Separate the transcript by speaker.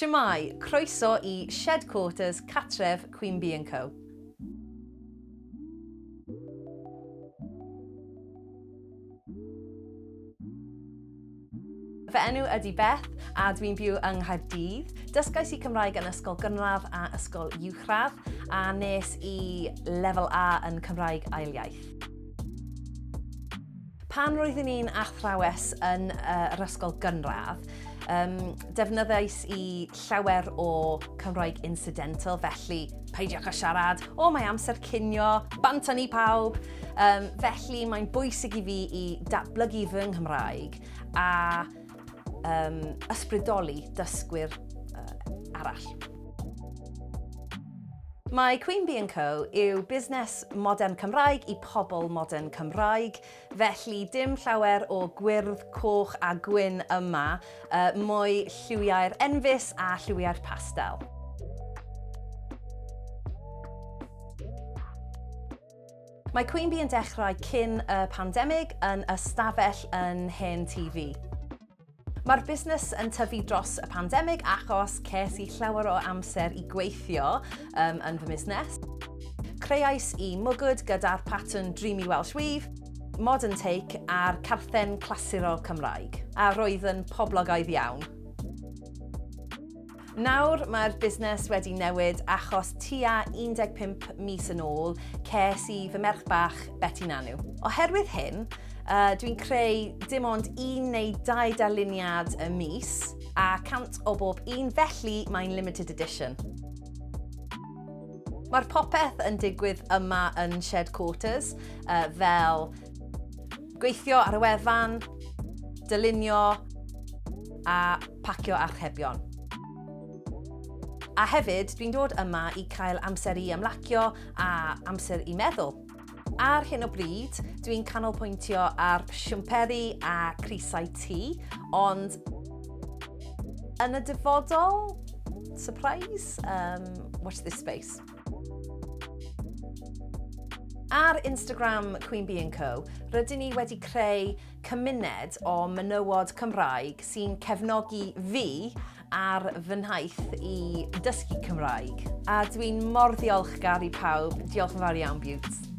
Speaker 1: Shwmae, croeso I Shed Quarters Catref Queen Bee & Co. Fy enw ydy Beth a dwi'n byw yng Nghaerdydd. Dysgais I Cymraeg yn ysgol gynradd a ysgol uwchradd a nes I lefel A yn Cymraeg ail iaith. Pan roeddwn i'n athrawes yn yr ysgol gynradd, defnyddais I llawer o Cymraeg incidental, felly peidiwch â siarad, o mae amser cinio, bantan I pawb. Felly mae'n bwysig I fi I datblygu fy Nghymraeg a ysbrydoli dysgwyr arall. Mae Queen Bee & Co yw busnes modern Cymraeg I pobl modern Cymraeg, felly dim llawer o gwyrdd, coch a gwyn yma, mwy lliwiau'r enfys a lliwiau'r pastel. Mae Queen Bee yn dechrau cyn y pandemig yn ystafell yn hen TV. Mae'r busnes yn tyfu dros y pandemig achos ces I llawer o amser I gweithio yn fy busnes. Creuais I mwgwd gyda'r pattern Dreamy Welsh Weave, modern take a'r carthen clasurol Cymraeg, a roedd yn poblogaidd iawn. Nawr mae'r busnes wedi newid achos tua 15 mis yn ôl ces I fy merch bach Beti Nanw. Oherwydd hyn, dwi'n creu dim ond 1 neu 2 darluniad y mis a 100 o bob un, felly mae'n limited edition. Mae'r popeth yn digwydd yma yn Shed Quarters, fel gweithio ar y wefan, dylunio a pacio archebion. A hefyd, dwi'n dod yma I cael amser I ymlacio a amser I meddwl. Ar hyn o bryd, dwi'n canolbwyntio ar siwmperi a crisau tŷ, ond yn y dyfodol, surprise, watch this space. Ar Instagram Queen Bee & Co, rydym ni wedi creu cymuned o menywod Cymraeg sy'n cefnogi fi ar fy nhaith I dysgu Cymraeg. A dwi'n mor ddiolchgar I pawb. Diolch yn fawr iawn, biwts.